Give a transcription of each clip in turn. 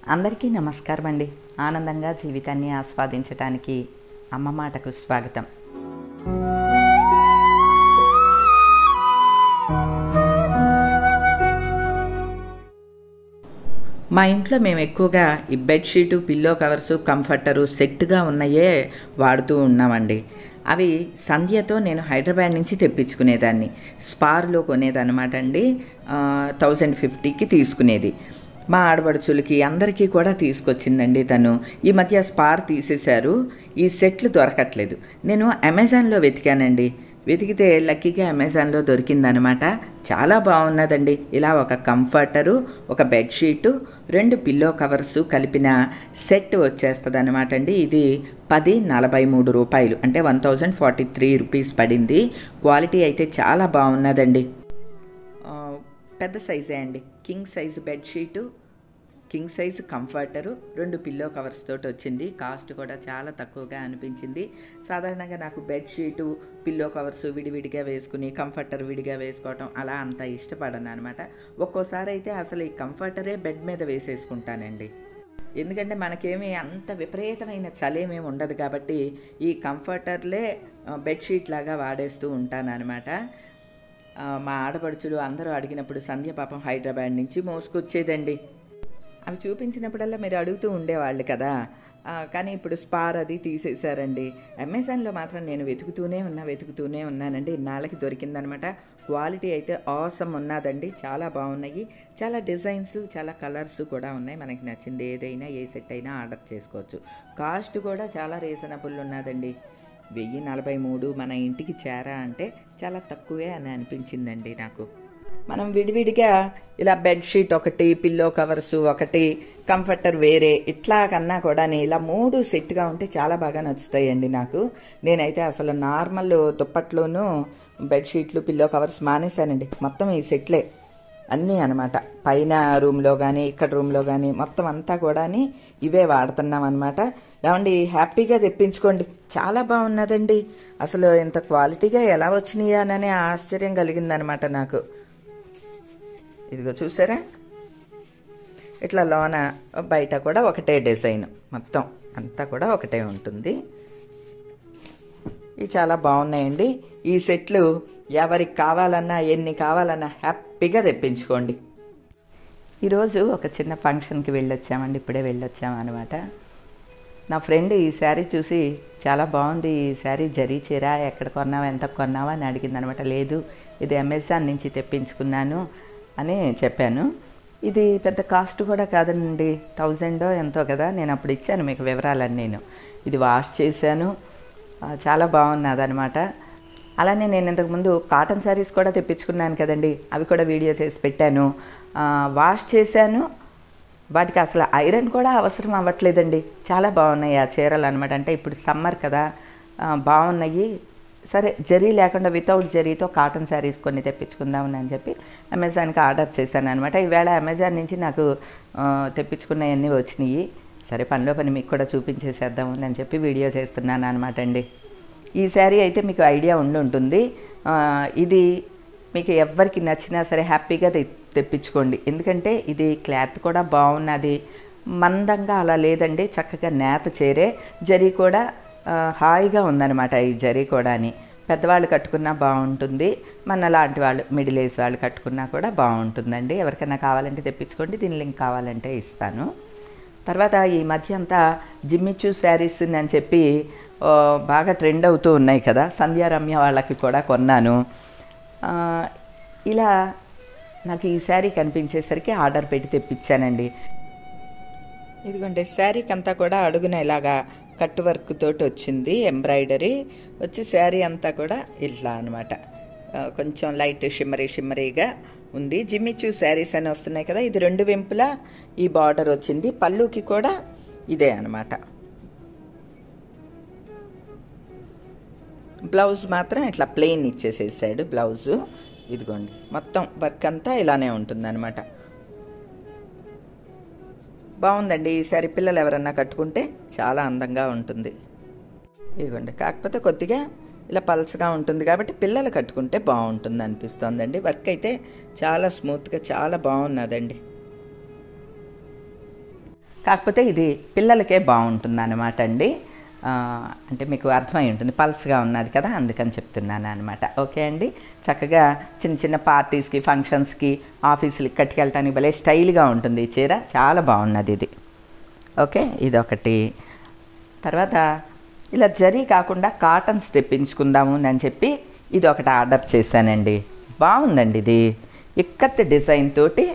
అందరికీ నమస్కారం అండి. ఆనందంగా జీవితాన్ని ఆస్వాదించడానికి అమ్మ మాటకు స్వాగతం. మా ఇంట్లో మేము ఎక్కువగా ఈ బెడ్షీటు, పిల్లో కవర్సు, కంఫర్టరు సెట్గా ఉన్నాయే వాడుతూ ఉన్నామండి. అవి సంధ్యతో నేను హైదరాబాద్ నుంచి తెప్పించుకునేదాన్ని. స్పార్లో కొనేదన్నమాట అండి. 1050కి తీసుకునేది. మా ఆడపడుచులకి అందరికీ కూడా తీసుకొచ్చిందండి తను. ఈ మధ్య స్పార్ తీసేశారు, ఈ సెట్లు దొరకట్లేదు. నేను అమెజాన్లో వెతికానండి. వెతికితే లక్కీగా అమెజాన్లో దొరికిందనమాట. చాలా బాగున్నదండి. ఇలా ఒక కంఫర్టరు, ఒక బెడ్షీటు, 2 పిల్లో కవర్సు కలిపిన సెట్ వచ్చేస్తుంది అనమాట అండి. ఇది 1043 రూపాయలు, అంటే 1043 రూపీస్ పడింది. క్వాలిటీ అయితే చాలా బాగున్నదండి. పెద్ద సైజే అండి. King size bedsheet, king size comforter, 2 pillow covers తోటి వచ్చింది. కాస్ట్ కూడా చాలా తక్కువగా అనిపించింది. సాధారణంగా నాకు బెడ్షీటు, పిల్లో కవర్స్ విడివిడిగా వేసుకుని కంఫర్టర్ విడిగా వేసుకోవటం అలా అంత ఇష్టపడను అనమాట. ఒక్కోసారి అయితే అసలు ఈ కంఫర్టరే బెడ్ మీద వేసేసుకుంటానండి. ఎందుకంటే మనకేమీ అంత విపరీతమైన చలేమీ ఉండదు కాబట్టి ఈ కంఫర్టర్లే బెడ్షీట్ లాగా వాడేస్తూ ఉంటాను అనమాట. మా ఆడపడుచులు అందరూ అడిగినప్పుడు సంధ్య పాపం హైదరాబాద్ నుంచి మోసుకొచ్చేదండి. అవి చూపించినప్పుడల్లా మీరు అడుగుతూ ఉండేవాళ్ళు కదా. కానీ ఇప్పుడు స్పార్ అది తీసేశారండి. అమెజాన్లో మాత్రం నేను వెతుకుతూనే ఉన్నానండి. ఇన్నాళ్ళకి దొరికిందనమాట. క్వాలిటీ అయితే ఆసమ్ ఉన్నదండి. చాలా బాగున్నాయి. చాలా డిజైన్స్, చాలా కలర్స్ కూడా ఉన్నాయి. మనకి నచ్చింది ఏదైనా, ఏ సెట్ అయినా ఆర్డర్ చేసుకోవచ్చు. కాస్ట్ కూడా చాలా రీజనబుల్ ఉన్నదండి. 1043 మన ఇంటికి చేరా అంటే చాలా తక్కువే అని అనిపించిందండి నాకు. మనం విడివిడిగా ఇలా బెడ్షీట్ ఒకటి, పిల్లో కవర్స్ ఒకటి, కంఫర్టర్ వేరే, ఇట్లా కన్నా కూడా ఇలా 3 సెట్గా ఉంటే చాలా బాగా నచ్చుతాయండి నాకు. నేనైతే అసలు నార్మల్ దుప్పట్లోనూ బెడ్షీట్లు, పిల్లో కవర్స్ మానేశానండి. మొత్తం ఈ సెట్లే అన్నీ అనమాట. పైన రూమ్లో కానీ, ఇక్కడ రూమ్లో కానీ మొత్తం అంతా కూడా ఇవే వాడుతున్నాం అనమాట. ఏమండి, హ్యాపీగా తెప్పించుకోండి. చాలా బాగున్నదండి. అసలు ఇంత క్వాలిటీగా ఎలా వచ్చినాయా అనే ఆశ్చర్యం కలిగిందనమాట నాకు. ఇదిగో చూసారా, ఇట్లా లోన బయట కూడా ఒకటే డిజైన్, మొత్తం అంతా కూడా ఒకటే ఉంటుంది. ఇవి చాలా బాగున్నాయండి. ఈ సెట్లు ఎవరికి కావాలన్నా, ఎన్ని కావాలన్నా హ్యాపీగా తెప్పించుకోండి. ఈరోజు ఒక చిన్న ఫంక్షన్కి వెళ్ళొచ్చామండి. ఇప్పుడే వెళ్ళొచ్చామన్నమాట. నా ఫ్రెండ్ ఈ శారీ చూసి చాలా బాగుంది, ఈ శారీ జరీ చీర ఎక్కడ కొన్నావా, ఎంత కొన్నావా అని అడిగిందనమాట. లేదు, ఇది అమెజాన్ నుంచి తెప్పించుకున్నాను అని చెప్పాను. ఇది పెద్ద కాస్ట్ కూడా కాదండి, 1000 ఎంతో కదా. నేను అప్పుడు ఇచ్చాను మీకు వివరాలన్నీ. నేను ఇది వాష్ చేశాను, చాలా బాగున్నది అనమాట. అలానే నేను ఇంతకుముందు కాటన్ శారీస్ కూడా తెప్పించుకున్నాను కదండి, అవి కూడా వీడియో చేసి పెట్టాను. వాష్ చేశాను, వాటికి అసలు ఐరన్ కూడా అవసరం అవ్వట్లేదండి. చాలా బాగున్నాయి ఆ చీరలు అనమాట. అంటే ఇప్పుడు సమ్మర్ కదా, బాగున్నాయి. సరే, జరీ లేకుండా వితౌట్ జరీతో కాటన్ శారీస్ కొన్ని తెప్పించుకుందామని అని చెప్పి అమెజాన్కి ఆర్డర్ చేశాను అనమాట. ఈవేళ అమెజాన్ నుంచి నాకు తెప్పించుకున్నవన్నీ వచ్చినాయి. సరే, పనిలో పని మీకు కూడా చూపించేసేద్దాము అని చెప్పి వీడియో చేస్తున్నాను అనమాట అండి. ఈ శారీ అయితే మీకు ఐడియా ఉంటుంది. ఇది మీకు ఎవరికి నచ్చినా సరే హ్యాపీగా తెప్పించుకోండి. ఎందుకంటే ఇది క్లాత్ కూడా బాగున్నది, మందంగా అలా లేదండి, చక్కగా నేత చీరే. జరీ కూడా హాయిగా ఉందన్నమాట. ఈ జరీ కూడా పెద్దవాళ్ళు కట్టుకున్నా బాగుంటుంది, మన లాంటి వాళ్ళు, మిడిల్ ఏజ్ వాళ్ళు కట్టుకున్నా కూడా బాగుంటుందండి. ఎవరికైనా కావాలంటే తెప్పించుకోండి. దీని లింక్ కావాలంటే ఇస్తాను. తర్వాత ఈ మధ్య అంతా జిమ్మిచూ శారీస్ అని చెప్పి బాగా ట్రెండ్ అవుతూ ఉన్నాయి కదా. సంధ్యా రమ్య వాళ్ళకి కూడా కొన్నాను. ఇలా నాకు ఈ శారీ కనిపించేసరికి ఆర్డర్ పెట్టి తెప్పించానండి. ఇదిగోండి, శారీకి అంతా కూడా అడుగున ఇలాగా కట్ వర్క్ తోటి వచ్చింది, ఎంబ్రాయిడరీ వచ్చి శారీ అంతా కూడా ఇట్లా అనమాట. కొంచెం లైట్ షిమ్మరీగా ఉంది. జిమ్మిచూ శారీస్ అని వస్తున్నాయి కదా, ఇది 2 వెంపులా ఈ బార్డర్ వచ్చింది. పళ్ళుకి కూడా ఇదే అనమాట. బ్లౌజ్ మాత్రం ఇట్లా ప్లెయిన్ ఇచ్చేసేసాడు బ్లౌజు. ఇదిగోండి, మొత్తం వర్క్ అంతా ఇలానే ఉంటుందన్నమాట. బాగుందండి. ఈసారి పిల్లలు ఎవరన్నా కట్టుకుంటే చాలా అందంగా ఉంటుంది. ఇదిగోండి, కాకపోతే కొద్దిగా ఇలా పల్చగా ఉంటుంది కాబట్టి పిల్లలు కట్టుకుంటే బాగుంటుంది అనిపిస్తోందండి. వర్క్ అయితే చాలా స్మూత్గా చాలా బాగున్నదండి. కాకపోతే ఇది పిల్లలకే బాగుంటుంది అనమాట అండి. అంటే మీకు అర్థమై ఉంటుంది, పల్స్గా ఉన్నది కదా, అందుకని చెప్తున్నాను అనమాట. ఓకే అండి, చక్కగా చిన్న చిన్న పార్టీస్కి, ఫంక్షన్స్కి, ఆఫీసులకి కట్టుకెళ్ళటానికి భలే స్టైల్గా ఉంటుంది ఈ చీర. చాలా బాగున్నది ఇది. ఓకే, ఇదొకటి. తర్వాత ఇలా జరీ కాకుండా కాటన్స్ తెప్పించుకుందాము అని చెప్పి ఇది ఒకటి ఆర్డర్ చేశానండి. బాగుందండి ఇది, ఇక్కత్ డిజైన్ తోటి.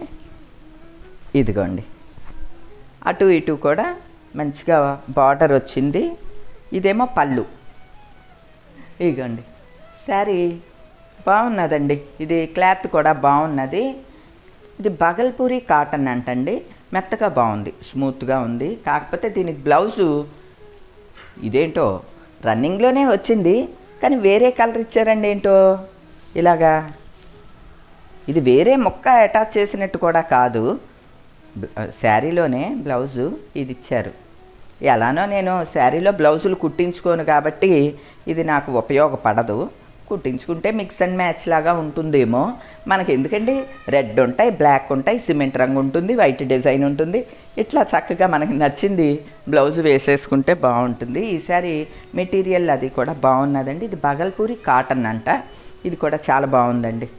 ఇదిగోండి, అటు ఇటు కూడా మంచిగా బార్డర్ వచ్చింది. ఇదేమో పళ్ళు. ఇదిగోండి శారీ బాగున్నదండి. ఇది క్లాత్ కూడా బాగున్నది. ఇది బగల్పూరి కాటన్ అంటండి. మెత్తగా బాగుంది, స్మూత్గా ఉంది. కాకపోతే దీనికి బ్లౌజు ఇదేంటో రన్నింగ్లోనే వచ్చింది, కానీ వేరే కలర్ ఇచ్చారండి. ఏంటో ఇలాగా, ఇది వేరే మొక్క అటాచ్ చేసినట్టు కూడా కాదు, శారీలోనే బ్లౌజు ఇది ఇచ్చారు. ఎలానో నేను శారీలో బ్లౌజులు కుట్టించుకోను కాబట్టి ఇది నాకు ఉపయోగపడదు. కుట్టించుకుంటే మిక్స్ అండ్ మ్యాచ్ లాగా ఉంటుందేమో. మనకి ఎందుకండి, రెడ్ ఉంటాయి, బ్లాక్ ఉంటాయి, సిమెంట్ రంగు ఉంటుంది, వైట్ డిజైన్ ఉంటుంది. ఇట్లా చక్కగా మనకి నచ్చింది బ్లౌజ్ వేసేసుకుంటే బాగుంటుంది. ఈసారి మెటీరియల్ అది కూడా బాగున్నదండి. ఇది బగల్పూరి కాటన్ అంట. ఇది కూడా చాలా బాగుందండి.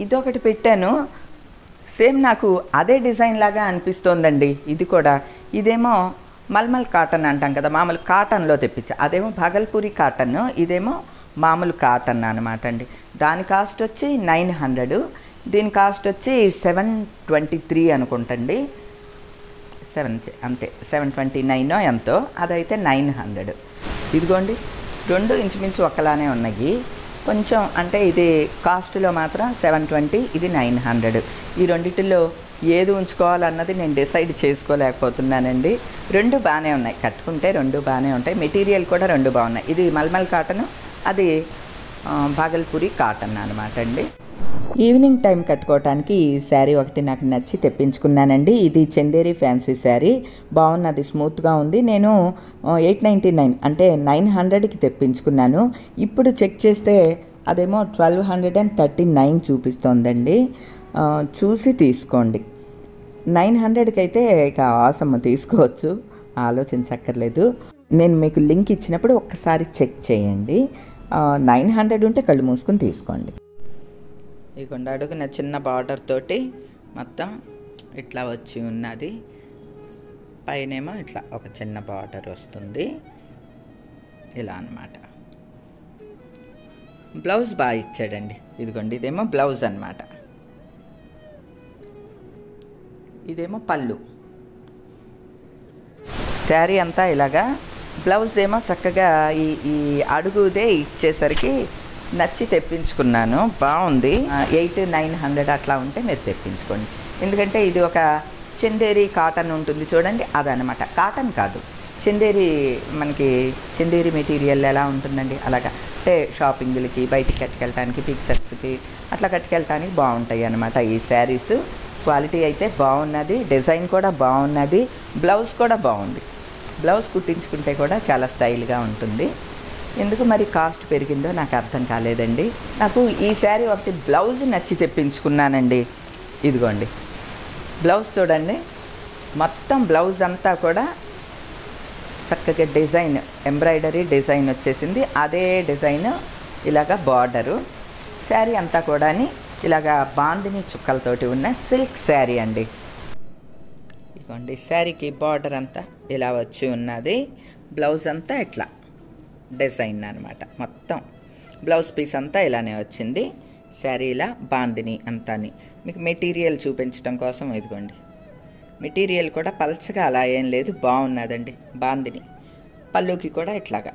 ఇదొకటి పెట్టాను, సేమ్ నాకు అదే డిజైన్ లాగా అనిపిస్తోందండి. ఇది కూడా, ఇదేమో మల్మల్ కాటన్ అంటాం కదా, మామూలు కాటన్లో తెప్పించా. అదేమో బగల్పూరి కాటన్, ఇదేమో మామూలు కాటన్ అనమాట అండి. దాని కాస్ట్ వచ్చి 900, దీని కాస్ట్ వచ్చి 723 అనుకుంటండి. 7 అంతే, 729 ఎంతో, అదైతే 900. ఇదిగోండి, రెండు ఇంచుమించు ఒకలానే ఉన్నాయి. కొంచెం అంటే ఇది కాస్ట్లో మాత్రం 720, ఇది 900. ఈ రెండిటిలో ఏది ఉంచుకోవాలన్నది నేను డిసైడ్ చేసుకోలేకపోతున్నానండి. రెండు బాగానే ఉన్నాయి, కట్టుకుంటే రెండు బాగానే ఉంటాయి. మెటీరియల్ కూడా రెండు బాగున్నాయి. ఇది మల్మల్ కాటన్, అది భాగల్పూరి కాటన్ అనమాట అండి. ఈవినింగ్ టైం కట్టుకోవటానికి ఈ శారీ ఒకటి నాకు నచ్చి తెప్పించుకున్నానండి. ఇది చందేరి ఫ్యాన్సీ శారీ, బాగున్నది, స్మూత్గా ఉంది. నేను 899 అంటే 900కి తెప్పించుకున్నాను. ఇప్పుడు చెక్ చేస్తే అదేమో 1239 చూపిస్తోందండి. చూసి తీసుకోండి. 900కి అయితే ఇక ఆసమ్ తీసుకోవచ్చు, ఆలోచించక్కర్లేదు. నేను మీకు లింక్ ఇచ్చినప్పుడు ఒక్కసారి చెక్ చేయండి. 900 ఉంటే కళ్ళు మూసుకుని తీసుకోండి. ఈ కొండ అడుగున చిన్న బార్డర్ తోటి మొత్తం ఇట్లా వచ్చి ఉన్నది. పైనేమో ఇట్లా ఒక చిన్న బార్డర్ వస్తుంది, ఇలా అన్నమాట. బ్లౌజ్ బాగా ఇచ్చాడండి. ఇదిగోండి, ఇదేమో బ్లౌజ్ అన్నమాట. ఇదేమో పళ్ళు. శారీ అంతా ఇలాగా, బ్లౌజ్ ఏమో చక్కగా ఈ అడుగుదే ఇచ్చేసరికి నచ్చి తెప్పించుకున్నాను. బాగుంది. 800-900 అట్లా ఉంటే మీరు తెప్పించుకోండి. ఎందుకంటే ఇది ఒక చందేరి కాటన్ ఉంటుంది చూడండి, అదనమాట. కాటన్ కాదు, చందేరి. మనకి చందేరి మెటీరియల్ ఎలా ఉంటుందండి, అలాగా. అంటే షాపింగ్లకి, బయటికి కట్టుకెళ్ళటానికి, పిక్చర్స్కి అట్లా కట్టుకెళ్ళటానికి బాగుంటాయి అన్నమాట ఈ శారీస్. క్వాలిటీ అయితే బాగున్నది, డిజైన్ కూడా బాగున్నది, బ్లౌజ్ కూడా బాగుంది. బ్లౌజ్ కుట్టించుకుంటే కూడా చాలా స్టైల్గా ఉంటుంది. ఎందుకు మరి కాస్ట్ పెరిగిందో నాకు అర్థం కాలేదండి. నాకు ఈ శారీ ఒకటి బ్లౌజ్ నచ్చి తెప్పించుకున్నానండి. ఇదిగోండి బ్లౌజ్ చూడండి, మొత్తం బ్లౌజ్ అంతా కూడా చక్కగా డిజైన్, ఎంబ్రాయిడరీ డిజైన్ వచ్చేసింది. అదే డిజైన్ ఇలాగా బార్డరు. శారీ అంతా కూడా ఇలాగా బాందిని చుక్కలతోటి ఉన్న సిల్క్ శారీ అండి. ఇదిగోండి, శారీకి బార్డర్ అంతా ఇలా వచ్చి ఉన్నది. బ్లౌజ్ అంతా ఇట్లా డిజైన్ అనమాట. మొత్తం బ్లౌజ్ పీస్ అంతా ఇలానే వచ్చింది. శారీ ఇలా బాందిని అంతాని. మీకు మెటీరియల్ చూపించడం కోసం ఇదిగోండి, మెటీరియల్ కూడా పల్చగా అలా ఏం లేదు, బాగున్నదండి. బాందిని పళ్ళుకి కూడా ఇట్లాగా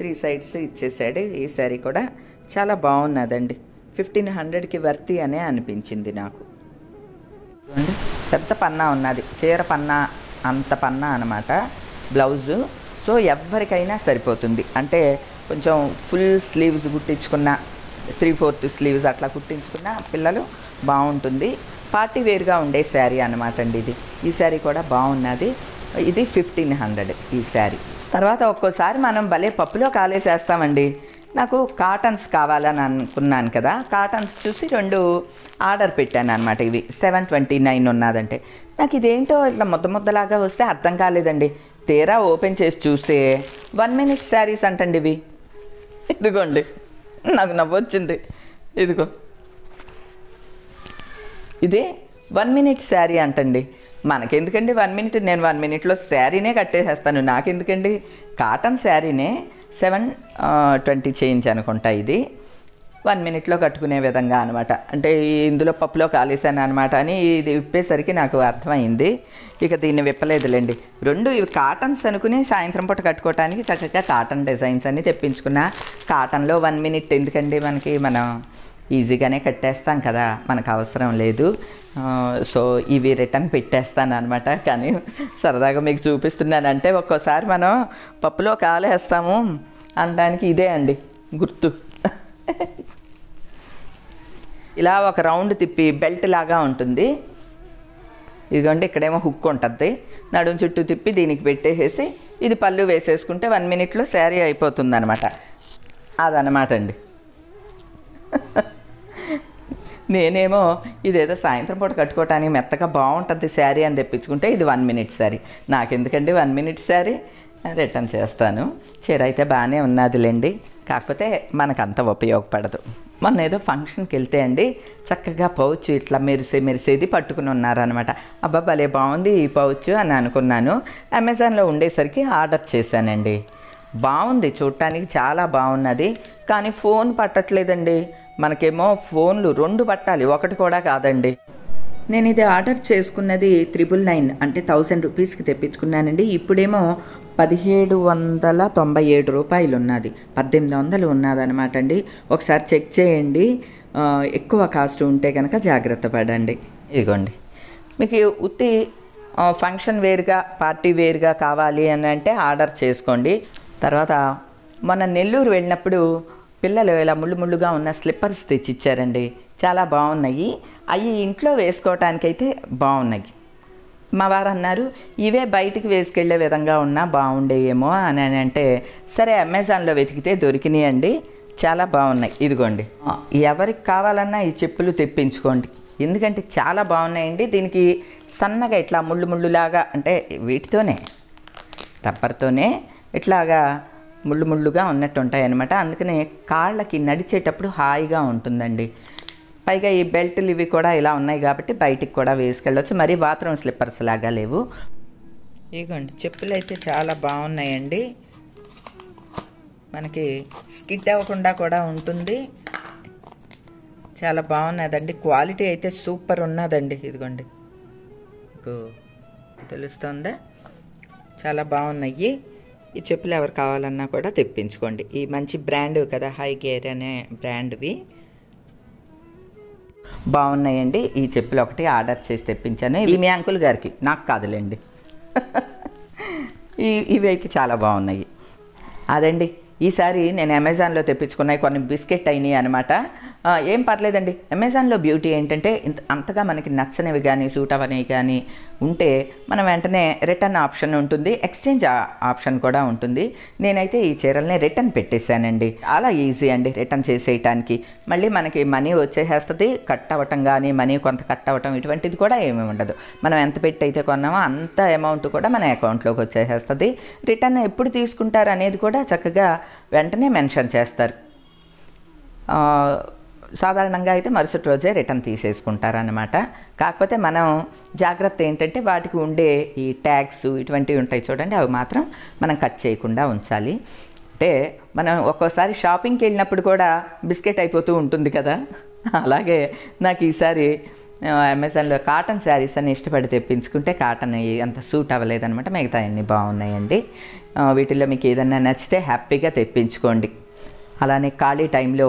3 సైడ్స్ ఇచ్చేసాడు. ఈ శారీ కూడా చాలా బాగున్నదండి. 1500కి వర్తి అనే అనిపించింది నాకు. పెద్ద పన్నా ఉన్నది, చీర పన్నా అంత పన్నా అనమాట బ్లౌజు. సో ఎవరికైనా సరిపోతుంది. అంటే కొంచెం ఫుల్ స్లీవ్స్ కుట్టించుకున్న, 3/4 స్లీవ్స్ అట్లా కుట్టించుకున్న పిల్లలు బాగుంటుంది. పార్టీ వేర్గా ఉండే శారీ అనమాట అండి ఇది. ఈ శారీ కూడా బాగున్నది. ఇది 1500 ఈ శారీ. తర్వాత ఒక్కోసారి మనం భలే పప్పులో కాలేసేస్తామండి. నాకు కాటన్స్ కావాలని అనుకున్నాను కదా, కాటన్స్ చూసి 2 ఆర్డర్ పెట్టాను అనమాట. ఇవి 729 ఉన్నదంటే నాకు ఇదేంటో ఇట్లా ముద్దలాగా వస్తే అర్థం కాలేదండి. తీరా ఓపెన్ చేసి చూస్తే 1 minute శారీస్ అంటండి ఇవి. ఇదిగోండి, నాకు నవ్వొచ్చింది. ఇదిగో ఇది 1 minute శారీ అంటండి. మనకెందుకండి 1 minute, నేను 1 minuteలో శారీనే కట్టేసేస్తాను, నాకెందుకండి. కాటన్ శారీనే 720 చేంజ్ అనుకుంటా. ఇది 1 minuteలో కట్టుకునే విధంగా అనమాట. అంటే ఇందులో పప్పులో కాలేసాను అనమాట అని ఇది విప్పేసరికి నాకు అర్థమైంది. ఇక దీన్ని విప్పలేదులేండి. రెండు ఇవి కాటన్స్ అనుకుని సాయంత్రం పూట కట్టుకోవటానికి చక్కగా కాటన్ డిజైన్స్ అన్నీ తెప్పించుకున్నా. కాటన్లో 1 minute ఎందుకండి మనకి, మనం ఈజీగానే కట్టేస్తాం కదా, మనకు అవసరం లేదు. సో ఇవి రిటర్న్ పెట్టేస్తాను అనమాట. కానీ సరదాగా మీకు చూపిస్తున్నాను. అంటే ఒక్కోసారి మనం పప్పులో కాలేస్తాము అనడానికి ఇదే అండి గుర్తు. ఇలా ఒక రౌండ్ తిప్పి బెల్ట్ లాగా ఉంటుంది. ఇదిగోండి, ఇక్కడేమో హుక్ ఉంటుంది. నడుము చుట్టూ తిప్పి దీనికి పెట్టేసేసి ఇది పళ్ళు వేసేసుకుంటే 1 minuteలో శారీ అయిపోతుంది అనమాట. అదనమాట అండి. నేనేమో ఇదేదో సాయంత్రం పూట కట్టుకోవటానికి మెత్తగా బాగుంటుంది శారీ అని తెప్పించుకుంటే ఇది 1 minute శారీ. నాకెందుకండి 1 minute శారీ, రిటర్న్ చేస్తాను. చీర అయితే బాగానే ఉన్నదిలేండి, కాకపోతే మనకంత ఉపయోగపడదు. మొన్న ఏదో ఫంక్షన్కి వెళ్తే అండి చక్కగా పౌచ్ ఇట్లా మెరిసేది పట్టుకుని ఉన్నారనమాట. అబ్బా భలే బాగుంది ఈ పౌచ్ అని అనుకున్నాను. అమెజాన్లో ఉండేసరికి ఆర్డర్ చేశానండి. బాగుంది, చూడటానికి చాలా బాగున్నది. కానీ ఫోన్ పట్టట్లేదండి. మనకేమో ఫోన్లు 2 పట్టాలి, 1 కూడా కాదండి. నేను ఇది ఆర్డర్ చేసుకున్నది 999 అంటే 1000 రూపీస్కి తెప్పించుకున్నానండి. ఇప్పుడేమో 1797 రూపాయలు ఉన్నది, 1800 ఉన్నదనమాట అండి. ఒకసారి చెక్ చేయండి, ఎక్కువ కాస్ట్ ఉంటే కనుక జాగ్రత్త పడండి. ఇదిగోండి, మీకు ఉత్తి ఫంక్షన్ వేర్గా పార్టీ వేర్గా కావాలి అని అంటే ఆర్డర్ చేసుకోండి. తర్వాత మన నెల్లూరు వెళ్ళినప్పుడు పిల్లలు ఇలా ముళ్ళుగా ఉన్న స్లిప్పర్స్ తెచ్చిచ్చారండి, చాలా బాగున్నాయి. అవి ఇంట్లో వేసుకోవటానికైతే బాగున్నాయి. మా వారు అన్నారు ఇవే బయటికి వేసుకెళ్లే విధంగా ఉన్నా బాగుండేయేమో అని అంటే, సరే అమెజాన్లో వెతికితే దొరికినాయండి, చాలా బాగున్నాయి. ఇదిగోండి, ఎవరికి కావాలన్నా ఈ చెప్పులు తెప్పించుకోండి, ఎందుకంటే చాలా బాగున్నాయండి. దీనికి సన్నగా ఇట్లా ముళ్ళులాగా, అంటే వీటితోనే రబ్బర్తోనే ఇట్లాగా ముళ్ళుగా ఉన్నట్టు ఉంటాయి అన్నమాట. అందుకనే కాళ్ళకి నడిచేటప్పుడు హాయిగా ఉంటుందండి. పైగా ఈ బెల్ట్లు ఇవి కూడా ఇలా ఉన్నాయి కాబట్టి బయటికి కూడా వేసుకెళ్ళవచ్చు. మరి బాత్రూమ్ స్లిప్పర్స్ లాగా లేవు. ఇదిగోండి, చెప్పులు అయితే చాలా బాగున్నాయండి. మనకి స్కిడ్ అవ్వకుండా కూడా ఉంటుంది. చాలా బాగున్నదండి, క్వాలిటీ అయితే సూపర్ ఉన్నదండి. ఇదిగోండి, మీకు తెలుస్తుందా, చాలా బాగున్నాయి. ఈ చెప్పులు ఎవరు కావాలన్నా కూడా తెప్పించుకోండి. ఈ మంచి బ్రాండ్ కదా, హై గేర్ అనే బ్రాండ్వి బాగున్నాయండి. ఈ చెప్పులు ఒకటి ఆర్డర్ చేసి తెప్పించాను. ఇవి మీ అంకుల్ గారికి, నాకు కాదులేండి. ఇవి అయితే చాలా బాగున్నాయి. అదండి, ఈసారి నేను అమెజాన్లో తెప్పించుకున్నాయి కొన్ని బిస్కెట్ అయినాయి అనమాట. ఏం పర్లేదండి. అమెజాన్లో బ్యూటీ ఏంటంటే అంతగా మనకి నచ్చనివి కానీ సూట్ అవనివి కానీ ఉంటే మనం వెంటనే రిటర్న్ ఆప్షన్ ఉంటుంది, ఎక్స్చేంజ్ ఆప్షన్ కూడా ఉంటుంది. నేనైతే ఈ చీరల్ని రిటర్న్ పెట్టేశానండి. చాలా ఈజీ అండి రిటర్న్ చేసేయటానికి. మళ్ళీ మనకి మనీ వచ్చేసేస్తుంది, కట్ అవ్వటం కానీ మనీ కొంత కట్ అవ్వటం ఇటువంటిది కూడా ఏమీ ఉండదు. మనం ఎంత పెట్టి అయితే కొన్నామో అంత అమౌంట్ కూడా మన అకౌంట్లోకి వచ్చేసేస్తుంది. రిటర్న్ ఎప్పుడు తీసుకుంటారు అనేది కూడా చక్కగా వెంటనే మెన్షన్ చేస్తారు. సాధారణంగా అయితే మరుసటి రోజే రిటర్న్ తీసేసుకుంటారనమాట. కాకపోతే మనం జాగ్రత్త ఏంటంటే వాటికి ఉండే ఈ ట్యాగ్స్ ఇటువంటివి ఉంటాయి చూడండి, అవి మాత్రం మనం కట్ చేయకుండా ఉంచాలి. అంటే మనం ఒక్కోసారి షాపింగ్కి వెళ్ళినప్పుడు కూడా బిస్కెట్ అయిపోతూ ఉంటుంది కదా, అలాగే నాకు ఈసారి అమెజాన్లో కాటన్ శారీస్ అని ఇష్టపడి తెప్పించుకుంటే కాటన్ అంత సూట్ అవ్వలేదనమాట. మిగతా అన్నీ బాగున్నాయండి. వీటిల్లో మీకు ఏదన్నా నచ్చితే హ్యాపీగా తెప్పించుకోండి. అలానే ఖాళీ టైంలో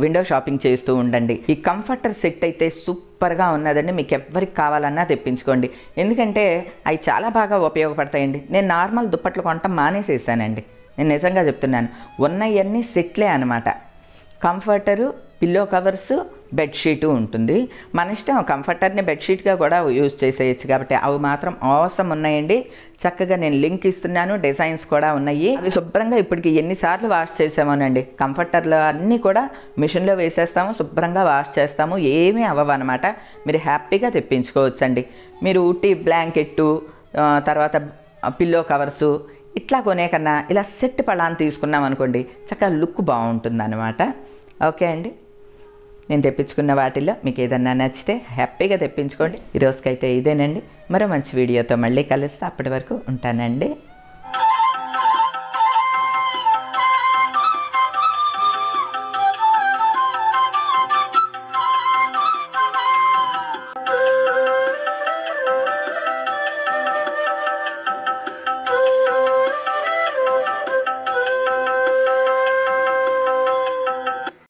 విండో షాపింగ్ చేస్తూ ఉండండి. ఈ కంఫర్టర్ సెట్ అయితే సూపర్గా ఉన్నదండి, మీకు ఎవరికి కావాలన్నా తెప్పించుకోండి. ఎందుకంటే అవి చాలా బాగా ఉపయోగపడతాయండి. నేను నార్మల్ దుప్పట్లు కొనటం మానేసేసానండి, నేను నిజంగా చెప్తున్నాను. ఉన్నవన్నీ సెట్లే అనమాట. కంఫర్టరు, పిల్లో కవర్సు, బెడ్షీటు ఉంటుంది. మన ఇష్టం, కంఫర్టర్ని బెడ్షీట్గా కూడా యూజ్ చేసేయచ్చు. కాబట్టి అవి మాత్రం అవసరం ఉన్నాయండి. చక్కగా నేను లింక్ ఇస్తున్నాను, డిజైన్స్ కూడా ఉన్నాయి. అవి శుభ్రంగా ఇప్పటికి ఎన్నిసార్లు వాష్ చేసామోనండి. కంఫర్టర్లు అన్నీ కూడా మిషన్లో వేసేస్తాము, శుభ్రంగా వాష్ చేస్తాము, ఏమీ అవ్వవన్నమాట. మీరు హ్యాపీగా తెప్పించుకోవచ్చండి. మీరు ఊటీ బ్లాంకెట్టు, తర్వాత పిల్లో కవర్సు ఇట్లా కొనే కన్నా ఇలా సెట్ పళ్ళాన్ని తీసుకున్నాం అనుకోండి, చక్కగా లుక్ బాగుంటుంది అన్నమాట. ఓకే అండి, నేను తెప్పించుకున్న వాటిల్లో మీకు ఏదన్నా నచ్చితే హ్యాపీగా తెప్పించుకోండి. ఈరోజుకైతే ఇదేనండి. మరో మంచి వీడియోతో మళ్ళీ కలుస్తా. అప్పటి వరకు ఉంటానండి.